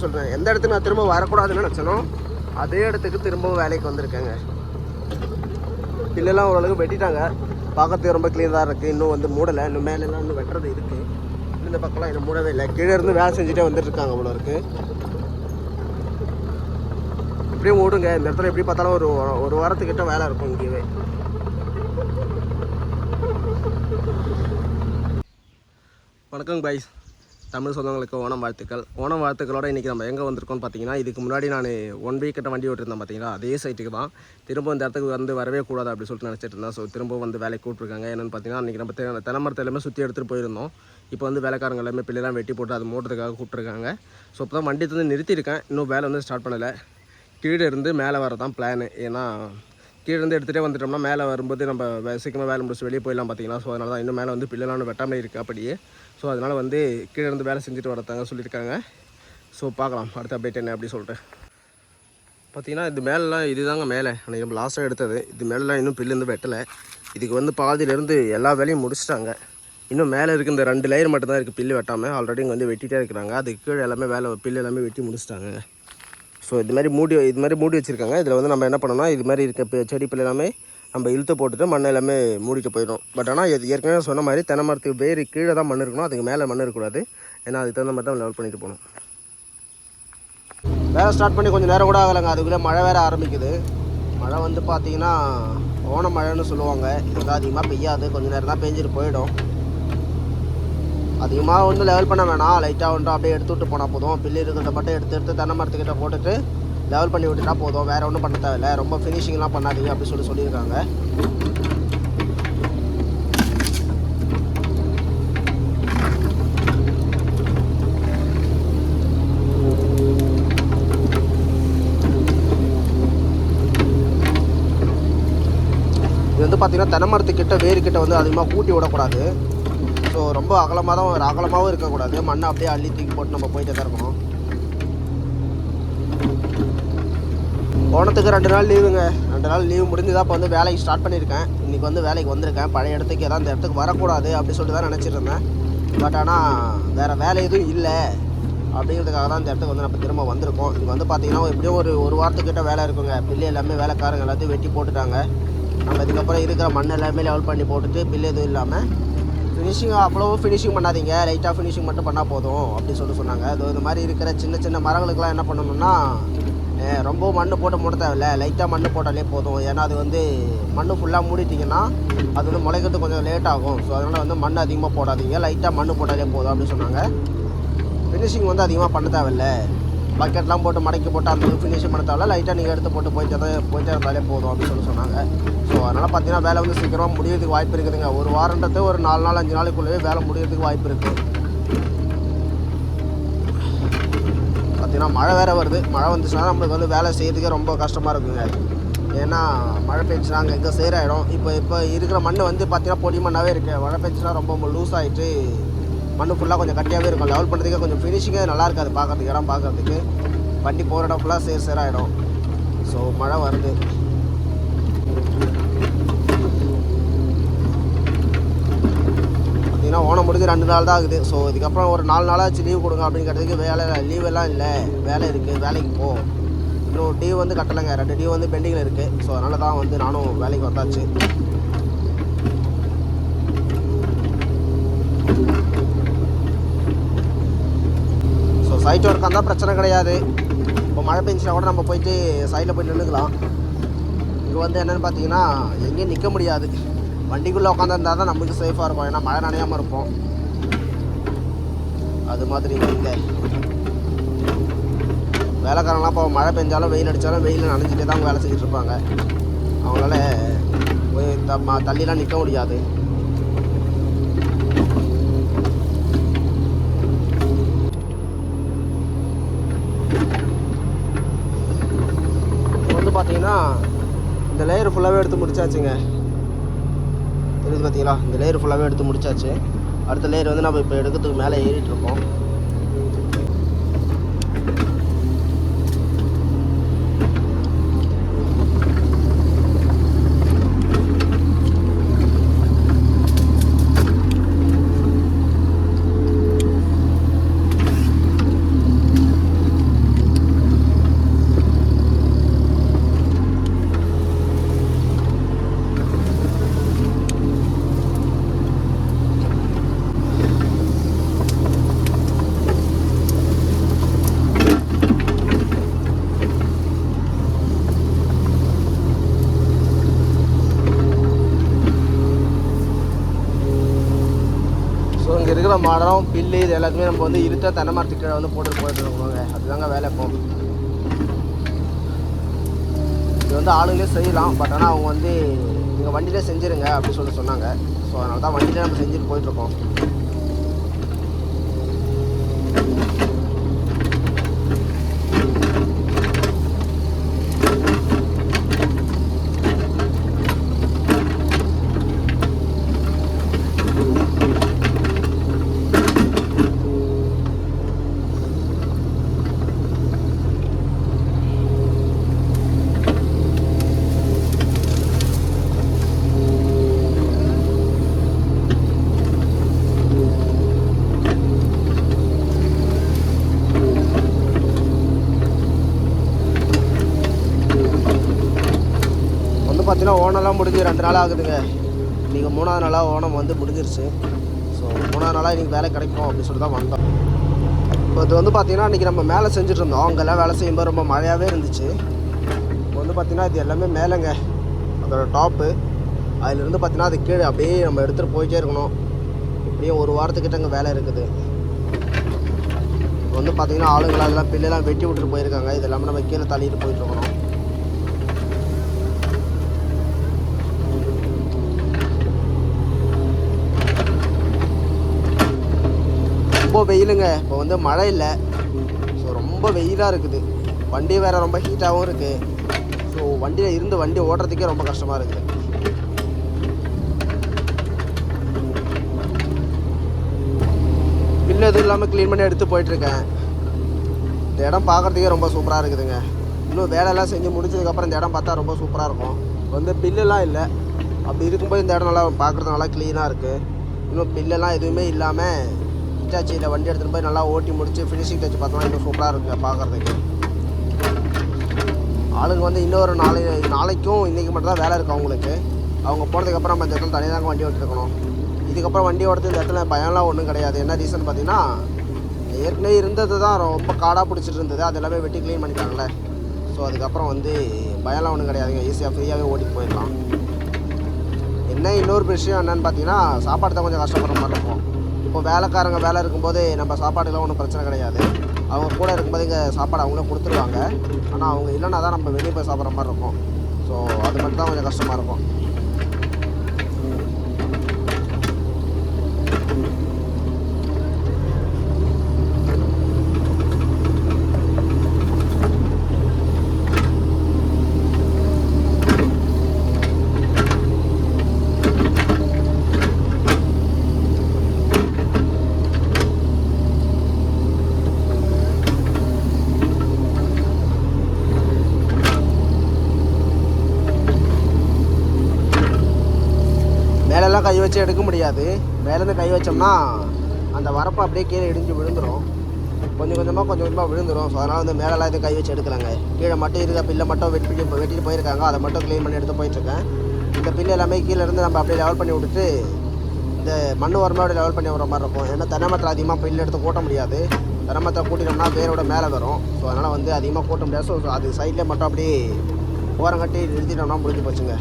சொல்கிறேன். எந்த இடத்துக்கு நான் திரும்ப வரக்கூடாதுன்னு நினச்சனோ அதே இடத்துக்கு திரும்பவும் வேலைக்கு வந்திருக்கேங்க. பில்லெல்லாம் ஓரளவுக்கு வெட்டிட்டாங்க. பார்க்கறதுக்கு ரொம்ப க்ளீனாக இருக்குது. இன்னும் வந்து மூடலை. இன்னும் மேலெல்லாம் இன்னும் வெட்டுறது இருக்குது. இந்த பக்கம்லாம் இன்னும் மூடவே இல்லை. கீழே இருந்து வேலை செஞ்சுட்டே வந்துட்டுருக்காங்க அவ்வளோ இருக்குது. இப்படியே மூடுங்க. இந்த இடத்துல எப்படி பார்த்தாலும் ஒரு வாரத்துக்கிட்ட வேலை இருக்கும் இங்கேயே. வணக்கம் பாய்ஸ், தமிழ் சொந்தங்களுக்கு ஓணம் வாழ்த்துக்கள். ஓணம் வாழ்த்துக்களோட இன்றைக்கி நம்ம எங்கே வந்திருக்கோம்னு பார்த்தீங்கன்னா, இதுக்கு முன்னாடி நான் 1 வீக் கிட்ட வண்டி ஓட்டிருந்தேன் பார்த்தீங்களா, அதே சைட்டுக்கு தான். திரும்ப இந்த இடத்துக்கு வந்து வரவே கூடாது அப்படின்னு சொல்லிட்டு நினச்சிட்டு இருந்தேன். ஸோ திரும்ப வந்து வேலைக்கு கூப்பிட்ருக்காங்க. என்னென்னு பார்த்தீங்கன்னா, இன்றைக்கி நம்ம தென்னமரத்தை எல்லாமே சுற்றி எடுத்துகிட்டு போயிருந்தோம். இப்போ வந்து வேலைக்காரங்க எல்லாமே பிள்ளைலாம் வெட்டி போட்டு அது மூடுறதுக்காக கூப்பிட்ருக்காங்க. ஸோ இப்போ தான் வண்டி வந்து நிறுத்தியிருக்கேன். இன்னும் வேலை வந்து ஸ்டார்ட் பண்ணலை. கீழே இருந்து மேலே வரதான் பிளானு. ஏன்னா கீழே இருந்து எடுத்துகிட்டே வந்துட்டோம்னா மேலே வரும்போது நம்ம சீக்கிரமாக வேலை முடிச்சு வெளியே போயிடலாம் பார்த்தீங்களா. ஸோ அதனால தான் இன்னும் மேலே வந்து பிள்ளைலாம் வெட்டாமல் இருக்குது அப்படியே. ஸோ அதனால் வந்து கீழே இருந்து வேலை செஞ்சுட்டு வரத்தாங்க சொல்லியிருக்காங்க. ஸோ பார்க்கலாம் அடுத்த அப்டேட் என்ன அப்படி சொல்லிட்டு. பார்த்திங்கன்னா இது மேலெலாம் இதுதாங்க மேலே அன்றைக்கி நம்ம லாஸ்ட்டாக எடுத்தது. இது மேலெலாம் இன்னும் பில்லேருந்து வெட்டலை. இதுக்கு வந்து பாதியிலேருந்து எல்லா வேலையும் முடிச்சிட்டாங்க. இன்னும் மேலே இருக்குது இந்த 2 லேயர் மட்டும்தான் இருக்குது பில்லு வெட்டாமல். ஆல்ரெடி இங்கே வந்து வெட்டிகிட்டே இருக்கிறாங்க. அதுக்கு கீழே எல்லாமே பில்லு எல்லாமே வெட்டி முடிச்சிட்டாங்க. ஸோ இது மாதிரி மூடி வச்சுருக்காங்க. இதில் வந்து நம்ம என்ன பண்ணோம்னா, இது மாதிரி இருக்க செடி பிள்ளை எல்லாமே நம்ம இழுத்து போட்டுட்டு மண் எல்லாமே மூடிட்டு போயிடும். பட் ஆனால் இது ஏற்கனவே சொன்ன மாதிரி தென்னை மரத்துக்கு வேறு கீழே தான் மண் இருக்கணும், அதுக்கு மேலே மண் இருக்கக்கூடாது. ஏன்னா அதுக்கு தகுந்த மாதிரி தான் லெவல் பண்ணிட்டு போகணும். வேலை ஸ்டார்ட் பண்ணி கொஞ்சம் நேரம் கூட ஆகலைங்க, அதுக்குள்ளே மழை வேறு ஆரம்பிக்குது. மழை வந்து பார்த்திங்கன்னா ஓண மழைன்னு சொல்லுவாங்க. இதுதான் அதிகமாக பெய்யாது, கொஞ்சம் நேரம் தான் பெஞ்சிட்டு போயிடும். அதிகமாக ஒன்றும் லெவல் பண்ண வேணாம், லைட்டாக ஒன்றும் அப்படியே எடுத்து விட்டு போனால் போதும். பில்லு இருக்கிறத மட்டும் எடுத்து தென்னை மரத்துக்கிட்ட போட்டுட்டு லெவல் பண்ணி விட்டுட்டா போதும். வேறு ஒன்றும் பண்ண தேவையில்லை. ரொம்ப ஃபினிஷிங்லாம் பண்ணாதீங்க அப்படி சொல்லியிருக்காங்க. இது வந்து பார்த்திங்கன்னா தென்னை மரத்துக்கிட்ட வேறுக்கிட்ட வந்து அதிகமாக கூட்டி விடக்கூடாது. ஸோ ரொம்ப அகலமாகவும் இருக்கக்கூடாது. மண்ணை அப்படியே அள்ளி தூக்கி போட்டு நம்ம போயிட்டே தான் இருக்கணும். ஓணத்துக்கு 2 நாள் லீவுங்க. 2 நாள் லீவு முடிஞ்சு தான் இப்போ வந்து வேலைக்கு ஸ்டார்ட் பண்ணியிருக்கேன். இன்றைக்கி வந்து வேலைக்கு வந்திருக்கேன். பழைய இடத்துக்கு ஏதாவது இந்த இடத்துக்கு வரக்கூடாது அப்படி சொல்லிட்டு தான் நினச்சிட்டு இருந்தேன். பட் ஆனால் வேறு வேலை எதுவும் இல்லை அப்படிங்கிறதுக்காக தான் இந்த இடத்துக்கு வந்து நம்ம திரும்ப வந்திருக்கோம். இங்கே வந்து பார்த்திங்கன்னா எப்படியும் ஒரு வாரத்துக்கிட்ட வேலை இருக்குங்க. பில்லு எல்லாமே வேலைக்காரங்க எல்லாத்தையும் வெட்டி போட்டுட்டாங்க. நம்ம இதுக்கப்புறம் இருக்கிற மண் எல்லாமே லெவல் பண்ணி போட்டுட்டு பில்லு எதுவும் இல்லாமல் அவ்வளோ ஃபினிஷிங் பண்ணாதீங்க, லைட்டாக ஃபினிஷிங் மட்டும் பண்ணால் போதும் அப்படின்னு சொன்னாங்க. அது இந்த மாதிரி இருக்கிற சின்ன மரங்களுக்கெல்லாம் என்ன பண்ணணும்னா, ரொம்ப மண் போட்டு மூட தேவையில்ல, லைட்டாக மண் போட்டாலே போதும். ஏன்னா அது வந்து மண் ஃபுல்லாக மூடிட்டிங்கன்னா அது வந்து முளைக்கிறதுக்கு கொஞ்சம் லேட் ஆகும். ஸோ அதனால் வந்து மண் அதிகமாக போடாதீங்க, லைட்டாக மண் போட்டாலே போதும் அப்படின்னு சொன்னாங்க. ஃபினிஷிங் வந்து அதிகமாக பண்ண தேவையில்ல, பக்கெட்லாம் போட்டு மடக்கி போட்டு அந்த ஃபினிஷிங் பண்ண தேவையில்ல, லைட்டாக நீங்கள் எடுத்து போட்டு போயிட்டே இருந்தாலே போதும் அப்படின்னு சொன்னாங்க. ஸோ அதனால் பார்த்தீங்கன்னா வேலை வந்து சீக்கிரமாக முடியறதுக்கு வாய்ப்பு இருக்குதுங்க. ஒரு வாரன்றது ஒரு 4 நாள் 5 நாளைக்குள்ளேயே வேலை முடியறதுக்கு வாய்ப்பு இருக்குது. பார்த்தீங்கன்னா மழை வேறு வருது. மழை வந்துச்சுன்னா நம்மளுக்கு வந்து வேலை செய்கிறதுக்கே ரொம்ப கஷ்டமாக இருக்குங்க. ஏன்னா மழை பெஞ்சுனா அங்கே எங்கே சேராயிடும். இப்போ இருக்கிற மண் வந்து பார்த்தீங்கன்னா பொடி மண்ணாகவே இருக்குது. மழை பெஞ்சுனா ரொம்ப லூஸ் ஆகிட்டு மண் ஃபுல்லாக கொஞ்சம் கட்டியாகவே இருக்கும். லெவல் பண்ணுறதுக்கே கொஞ்சம் ஃபினிஷிங்கே நல்லா இருக்காது பார்க்குறதுக்கு. இடம் பார்க்குறதுக்கு வண்டி போகிற இடம் ஃபுல்லாக சேராயிடும். ஸோ மழை வருது. பார்த்தீங்கன்னா ஓணம் முடிஞ்சு 2 நாள் தான் ஆகுது. ஸோ இதுக்கப்புறம் ஒரு 4 நாளாச்சு லீவ் கொடுங்க அப்படின்னு கேட்டதுக்கு லீவெல்லாம் இல்லை, வேலை இருக்குது, வேலைக்கு போ. இன்னும் டியூ வந்து கட்டலைங்க, 2 டியூ வந்து பெண்டிங்கில் இருக்குது. ஸோ அதனால தான் வந்து நானும் வேலைக்கு வந்தாச்சு. ஸோ சைட் ஒர்க்காக இருந்தால் பிரச்சனை கிடையாது. இப்போ மழை பெஞ்சினா கூட நம்ம போயிட்டு சைடில் போய் நின்றுக்கலாம். இங்கே வந்து என்னென்னு பார்த்தீங்கன்னா எங்கேயும் நிற்க முடியாது. வண்டிக்குள்ளே உட்காந்துருந்தா தான் நம்மளுக்கு சேஃபாக இருக்கும். ஏன்னா மழை நனையாமல் இருப்போம். அது மாதிரி இல்லை. வேலைக்காரங்களாம் இப்போ மழை பெஞ்சாலும் வெயில் அடித்தாலும் வெயிலில் நனைஞ்சிட்டே தான் வேலை செஞ்சுட்டு இருப்பாங்க. அவங்களால போய் தள்ளிலாம் நிற்க முடியாது. வந்து பார்த்தீங்கன்னா இந்த லேயர் ஃபுல்லாகவே எடுத்து முடிச்சாச்சுங்க. தெரியுது பார்த்தீங்களா, இந்த லேயர் ஃபுல்லாகவே எடுத்து முடிச்சாச்சு. அடுத்த லேயர் வந்து நம்ம இப்போ எடுக்கிறதுக்கு மேலே ஏறிட்டு இருக்கோம். இருக்கிற மரம் பில்லு இது எல்லாத்தையுமே நம்ம வந்து இருட்ட தென்னை மரத்துக்கு கீழே வந்து போட்டு இருக்கணுங்க. அதுதாங்க வேலை. இப்போ இது வந்து ஆளுங்களே செய்யலாம், பட் ஆனால் அவங்க வந்து நீங்கள் வண்டியிலே செஞ்சுருங்க அப்படின்னு சொன்னாங்க. ஸோ அதனால தான் வண்டியிலே நம்ம செஞ்சுட்டு போயிட்டுருக்கோம். பார்த்தீங்கன்னா ஓனம்லாம் முடிஞ்சு 2 நாள் ஆகுதுங்க. இன்றைக்கி 3ஆவது நாளாக ஓனம் வந்து முடிஞ்சிருச்சு. ஸோ 3ஆவது நாளாக இன்றைக்கி வேலை கிடைக்கும் அப்படின்னு சொல்லிட்டு தான் வந்தோம். இப்போ இது வந்து பார்த்திங்கன்னா இன்றைக்கி நம்ம மேலே செஞ்சுட்டு இருந்தோம். அங்கெல்லாம் வேலை செய்யும்போது ரொம்ப மழையாகவே இருந்துச்சு. இப்போ வந்து பார்த்திங்கன்னா இது எல்லாமே மேலேங்க, அதோட டாப்பு. அதிலிருந்து பார்த்திங்கன்னா அது கீழே அப்படியே நம்ம எடுத்துகிட்டு போயிட்டே இருக்கணும். இப்படியும் 1 வாரத்துக்கிட்ட அங்கே வேலை இருக்குது. இப்போ வந்து பார்த்திங்கன்னா ஆளுங்களை அதெல்லாம் பில்லெல்லாம் வெட்டி விட்டுட்டு போயிருக்காங்க. இது எல்லாமே நம்ம கீழே தள்ளிட்டு போயிட்டுருக்கணும். ரொம்ப வெயிலுங்க. இப்போ வந்து மழை இல்லை, ஸோ ரொம்ப வெயிலாக இருக்குது. வண்டி வேறு ரொம்ப ஹீட்டாகவும் இருக்குது. ஸோ வண்டியில் இருந்து வண்டி ஓட்டுறதுக்கே ரொம்ப கஷ்டமாக இருக்குது. பில்லு எதுவும் இல்லாமல் க்ளீன் பண்ணி எடுத்து போயிட்டுருக்கேன். இந்த இடம் பார்க்குறதுக்கே ரொம்ப சூப்பராக இருக்குதுங்க. இன்னும் வேலையெல்லாம் செஞ்சு முடிச்சதுக்கப்புறம் இந்த இடம் பார்த்தா ரொம்ப சூப்பராக இருக்கும். வந்து பில்லுலாம் இல்லை, அப்படி இருக்கும்போது இந்த இடம் நல்லா பார்க்குறது நல்லா க்ளீனாக இருக்குது. இன்னும் பில்லெல்லாம் எதுவுமே இல்லாமல் ஹிட்டாச்சியில் வண்டி எடுத்துகிட்டு போய் நல்லா ஓட்டி முடிச்சு ஃபினிஷிங் டச் பார்த்தோம்னா இன்னும் சூப்பராக இருக்குது பார்க்குறதுக்கு. ஆளுங்க வந்து இன்னொரு நாளைக்கும் இன்றைக்கி மட்டும் தான் வேலை இருக்குது அவங்களுக்கு. அவங்க போனதுக்கப்புறம் நம்ம இந்த இடத்துல தனியாக தாங்க வண்டி ஓட்டிருக்கணும். இதுக்கப்புறம் வண்டி ஓடுறது இந்த இடத்துல பயம்லாம் ஒன்றும் கிடையாது. என்ன ரீசன் பார்த்தீங்கன்னா, ஏற்கனவே இருந்தது தான் ரொம்ப காடாக பிடிச்சிட்டு இருந்தது. அது எல்லாமே வெட்டி க்ளீன் பண்ணிட்டாங்களே. ஸோ அதுக்கப்புறம் வந்து பயம்லாம் ஒன்றும் கிடையாதுங்க. ஈஸியாக ஃப்ரீயாகவே ஓட்டிட்டு போயிடலாம். என்ன இன்னொரு விஷயம் என்னென்னு பார்த்தீங்கன்னா, சாப்பாடு தான் கொஞ்சம் கஷ்டப்படுற மாதிரி இருக்கும். இப்போ வேலைக்காரங்க வேலை இருக்கும்போது நம்ம சாப்பாடுலாம் ஒன்றும் பிரச்சனை கிடையாது. அவங்க கூட இருக்கும்போது இங்கே சாப்பாடு அவங்களே கொடுத்துருவாங்க. ஆனால் அவங்க இல்லைன்னா தான் நம்ம வெளியே போய் சாப்பிட்ற மாதிரி இருக்கும். ஸோ அது மட்டும் தான் கொஞ்சம் கஷ்டமாக இருக்கும். மேலெல்லாம் கை வச்சு எடுக்க முடியாது. மேலேருந்து கை வச்சோம்னா அந்த வரப்பை அப்படியே கீழே இடிஞ்சு விழுந்துடும். கொஞ்சம் கொஞ்சமாக விழுந்துடும். ஸோ அதனால் வந்து மேலெல்லாம் எதுவும் கை வச்சு எடுக்கலாங்க. கீழே மட்டும் இருக்க பில்லை மட்டும் வெட்டிட்டு போயிருக்காங்க. அதை மட்டும் க்ளீன் பண்ணி எடுத்து போயிட்டுருக்கேன். இந்த பில்லு எல்லாமே கீழே இருந்து நம்ம அப்படியே லெவல் பண்ணி விட்டுட்டு இந்த மண் வரமே அப்படியே லெவல் பண்ணி வர மாதிரி இருக்கும். ஏன்னா தென்னை மரத்தில் அதிகமாக பில்லு எடுத்து கூட்ட முடியாது. தென்னை மரத்தை கூட்டினோம்னா வேரோட மேலே வரும். ஸோ அதனால் வந்து அதிகமாக கூட்ட முடியாது. ஸோ அது சைட்லேயே மட்டும் அப்படியே ஓரம் கட்டி நிறுத்திட்டோம்னா முடிஞ்சு போச்சுங்க.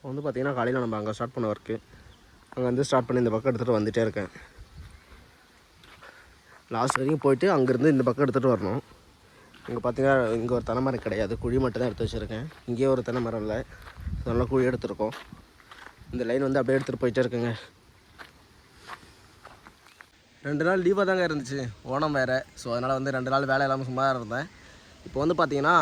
வந்து பார்த்திங்கன்னா காலையில் நம்ம அங்கே ஸ்டார்ட் பண்ண ஒர்க்கு அங்கே வந்து ஸ்டார்ட் பண்ணி இந்த பக்கம் எடுத்துகிட்டு வந்துகிட்டே இருக்கேன். லாஸ்ட் வரைக்கும் போயிட்டு அங்கேருந்து இந்த பக்கம் எடுத்துகிட்டு வரணும். இங்கே பார்த்திங்கன்னா இங்கே ஒரு தென்னை மரம் கிடையாது, குழி மட்டும் தான் எடுத்து வச்சுருக்கேன். இங்கேயே ஒரு தென்னை மரம் இல்லை, நல்லா குழி எடுத்துருக்கோம். இந்த லைன் வந்து அப்படியே எடுத்துகிட்டு போயிட்டே இருக்குங்க. 2 நாள் லீவாக தாங்க இருந்துச்சு, ஓணம் வேறு. ஸோ அதனால் வந்து 2 நாள் வேலை இல்லாமல் சும்மா இருந்தேன். இப்போ வந்து பார்த்திங்கன்னா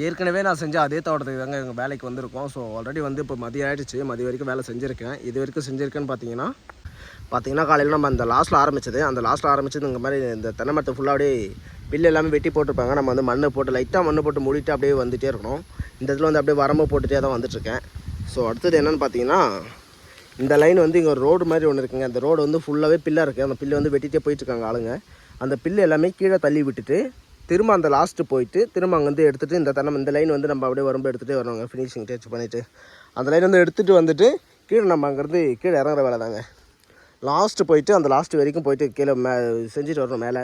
ஏற்கனவே நான் செஞ்ச அதே தோட்டத்துக்கு தாங்க எங்கள் வேலைக்கு வந்திருக்கோம். ஸோ ஆல்ரெடி வந்து இப்போ மதியம் ஆகிடுச்சு, மதியம் வரைக்கும் வேலை செஞ்சுருக்கேன். இது வரைக்கும் செஞ்சுருக்கேன்னு பார்த்தீங்கன்னா காலையில் நம்ம அந்த லாஸ்ட்டில் ஆரம்பிச்சது இந்த மாதிரி இந்த தென்னை மரத்தை ஃபுல்லாக அப்படியே பில்லு எல்லாமே வெட்டி போட்டிருப்பாங்க. நம்ம வந்து மண்ணை போட்டு லைட்டாக மண்ணை போட்டு மூடிட்டு அப்படியே வந்துகிட்டே இருக்கணும். இந்த இடத்துல வந்து அப்படியே வரம்பு போட்டுகிட்டே தான் வந்துட்டுருக்கேன். ஸோ அடுத்தது என்னென்னு பார்த்தீங்கன்னா, இந்த லைன் வந்து இங்கே ஒரு ரோடு மாதிரி ஒன்று இருக்குங்க. அந்த ரோடு வந்து ஃபுல்லாகவே பில்லாக இருக்குது. அந்த பில்லு வந்து வெட்டிகிட்டே போயிட்டுருக்காங்க ஆளுங்க. அந்த பில்லு எல்லாமே கீழே தள்ளி விட்டுட்டு திரும்ப அந்த லாஸ்ட்டு போயிட்டு திரும்ப அங்கேருந்து எடுத்துகிட்டு இந்த லைன் வந்து நம்ம அப்படியே வரும்போது எடுத்துகிட்டே வரணுங்க. ஃபினிஷிங் டச் பண்ணிவிட்டு அந்த லைன் வந்து எடுத்துகிட்டு வந்துட்டு கீழே நம்ம அங்கேருந்து கீழே இறங்குற வேலை தாங்க. லாஸ்ட்டு போயிட்டு அந்த லாஸ்ட்டு வரைக்கும் போயிட்டு கீழே செஞ்சுட்டு வரணும் மேலே.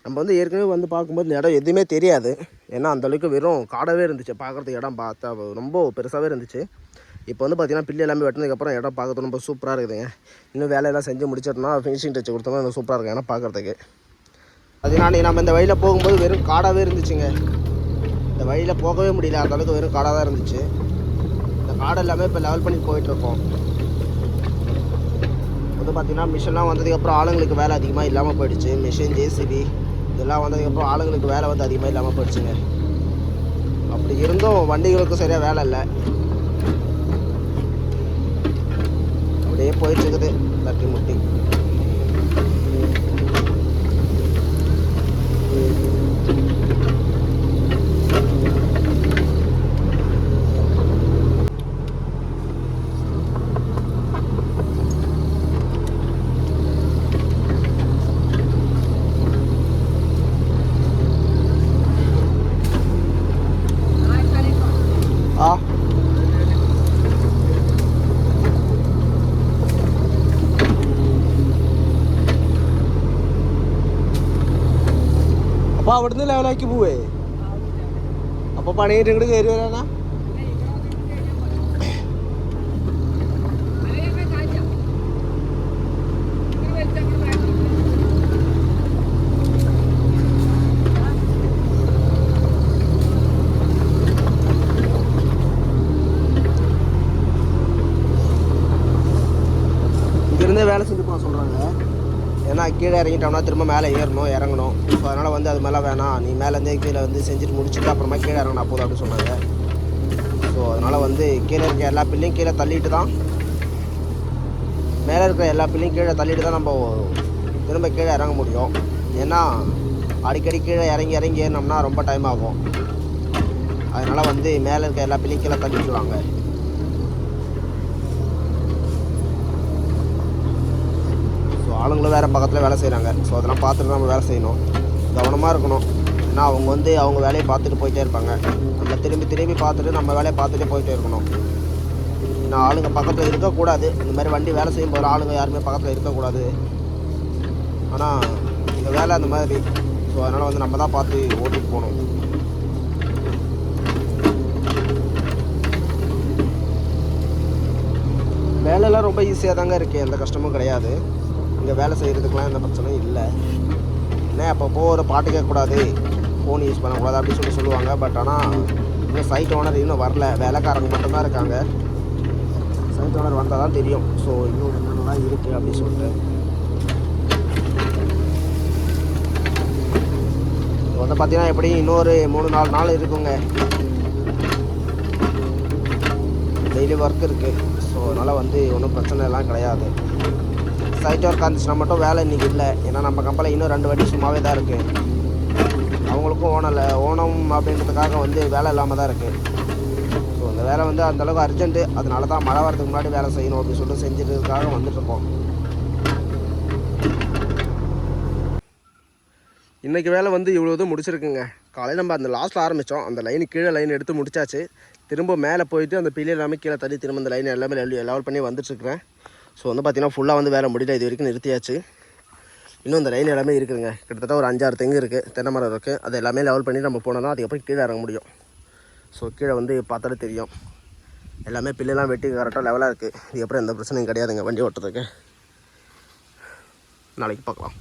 நம்ம வந்து ஏற்கனவே வந்து பார்க்கும்போது இந்த இடம் எதுவுமே தெரியாது. ஏன்னா அந்தளவுக்கு வெறும் காடாகவே இருந்துச்சு. பார்க்குறதுக்கு இடம் பார்த்தா ரொம்ப பெருசாகவே இருந்துச்சு. இப்போ வந்து பார்த்திங்கன்னா பில்லு எல்லாமே வெட்டினதுக்கப்புறம் இடம் பார்க்கறது ரொம்ப சூப்பராக இருக்குதுங்க. இன்னும் வேலையெல்லாம் செஞ்சு முடிச்சிட்டோம்னா ஃபினிஷிங் டச் கொடுத்தோம்னா இன்னும் சூப்பராக இருக்கும் ஏன்னா பார்க்குறதுக்கு. அதனால நம்ம இந்த வழியில் போகும்போது வெறும் காடாகவே இருந்துச்சுங்க. இந்த வழியில் போகவே முடியல, அந்தளவுக்கு வெறும் காடாக தான் இருந்துச்சு. இந்த காடு எல்லாமே இப்போ லெவல் பண்ணி போயிட்டுருக்கோம். வந்து பார்த்திங்கன்னா மிஷின்லாம் வந்ததுக்கப்புறம் ஆளுங்களுக்கு வேலை அதிகமாக இல்லாமல் போயிடுச்சு. மிஷின், ஜேசிபி இதெல்லாம் வந்ததுக்கப்புறம் ஆளுங்களுக்கு வேலை வந்து அதிகமாக இல்லாமல் போயிடுச்சுங்க. அப்படி இருந்தும் வண்டிகளுக்கும் சரியாக வேலை இல்லை, அப்படியே போயிட்டுருக்குது தட்டி முட்டி. അപ്പോൾ അവിടുന്ന് ലെവലാക്കി പോവേ? അപ്പോൾ പണി കഴിഞ്ഞിട്ട് ഇങ്ങോട്ട് കയറി വരാനാ? இங்கிருந்தே வேலை செஞ்சு போக சொல்கிறாங்க. ஏன்னா கீழே இறங்கிட்டோம்னா திரும்ப மேலே ஏறணும், இறங்கணும். ஸோ அதனால் வந்து அது மேலே வேணாம், நீ மேலேருந்தே கீழே வந்து செஞ்சுட்டு முடிச்சுட்டு அப்புறமா கீழே இறங்கினா போதும் அப்படின்னு சொன்னாங்க. ஸோ அதனால் வந்து கீழே இருக்க எல்லா பில்லையும் கீழே தள்ளிட்டு தான், மேலே இருக்கிற எல்லா பில்லையும் கீழே தள்ளிட்டு தான் நம்ம திரும்ப கீழே இறங்க முடியும். ஏன்னா அடிக்கடி கீழே இறங்கி ஏறினோம்னா ரொம்ப டைம் ஆகும். அதனால் வந்து மேலே இருக்க எல்லா பில்லையும் கீழே தள்ளிட்டுருவாங்க. ஆளுங்களும் வேறு பக்கத்தில் வேலை செய்கிறாங்க. ஸோ அதெல்லாம் பார்த்துட்டு நம்ம வேலை செய்யணும், கவனமாக இருக்கணும். ஏன்னா அவங்க வந்து அவங்க வேலையை பார்த்துட்டு போயிட்டே இருப்பாங்க, நம்ம திரும்பி பார்த்துட்டு நம்ம வேலையை பார்த்துட்டே போயிட்டே இருக்கணும். ஏன்னா ஆளுங்க பக்கத்தில் இருக்கக்கூடாது. இந்த மாதிரி வண்டி வேலை செய்யும் போது ஆளுங்க யாருமே பக்கத்தில் இருக்கக்கூடாது. ஆனால் இந்த வேலை அந்த மாதிரி. ஸோ அதனால் வந்து நம்ம தான் பார்த்து ஓட்டிகிட்டு போகணும். வேலையெல்லாம் ரொம்ப ஈஸியாக தாங்க இருக்குது, எந்த கஷ்டமும் கிடையாது. இங்கே வேலை செய்கிறதுக்கெலாம் எந்த பிரச்சனையும் இல்லை. ஏன்னா அப்பப்போ ஒரு பாட்டு கேட்கக்கூடாது, ஃபோன் யூஸ் பண்ணக்கூடாது அப்படின்னு சொல்லுவாங்க. பட் ஆனால் இன்னும் சைட் ஓனர் இன்னும் வரல, வேலைக்காரங்க மட்டும்தான் இருக்காங்க. சைட் ஓனர் வந்தால் தான் தெரியும். ஸோ இன்னும் என்னென்னலாம் இருக்குது அப்படின்னு சொல்லிட்டு வந்து பார்த்தீங்கன்னா எப்படி இன்னொரு 3-4 நாள் இருக்குங்க. டெய்லி ஒர்க் இருக்குது. ஸோ அதனால் வந்து ஒன்றும் பிரச்சனை எல்லாம் கிடையாது. சைட் ஒர்க் இருந்துச்சுன்னா மட்டும் வேலை இன்றைக்கி இல்லை. ஏன்னா நம்ம கம்பெனியில் இன்னும் 2 வண்டி சும்மாவே தான் இருக்குது. அவங்களுக்கும் ஓணம் அப்படின்றதுக்காக வந்து வேலை இல்லாமல் தான் இருக்குது. ஸோ அந்த வேலை வந்து அந்தளவுக்கு அர்ஜென்ட்டு. அதனால தான் மழை வரதுக்கு முன்னாடி வேலை செய்யணும் அப்படின்னு சொல்லிட்டு செஞ்சுறதுக்காக வந்துட்டுருக்கோம். இன்றைக்கி வேலை வந்து இவ்வளோ முடிச்சிருக்குங்க. காலையில் நம்ம அந்த லாஸ்ட்டில் ஆரம்பித்தோம், அந்த லைனு கீழே லைன் எடுத்து முடிச்சாச்சு. திரும்ப மேலே போயிட்டு அந்த பில்லு எல்லாமே கீழே தள்ளி திரும்ப அந்த லைன் எல்லாமே லெவல் பண்ணி வந்துட்டுருக்குறேன். ஸோ வந்து பார்த்திங்கன்னா ஃபுல்லாக வந்து வேலை முடியல, இது வரைக்கும் நிறுத்தியாச்சு. இன்னும் இந்த லைன் எல்லாமே இருக்குதுங்க. கிட்டத்தட்ட ஒரு 5-6 தெங்கு இருக்குது, தென்னை மரம் இருக்குது. அது எல்லாமே லெவல் பண்ணி நம்ம போனோம்னா அதுக்கப்புறம் கீழே இறங்க முடியும். ஸோ கீழே வந்து பார்த்தாலே தெரியும், எல்லாமே பில்லெல்லாம் வெட்டி கரெக்டாக லெவலாக இருக்குது. இதுக்கப்புறம் எந்த பிரச்சனையும் கிடையாதுங்க வண்டி ஓட்டுறதுக்கு. நாளைக்கு பார்க்கலாம்.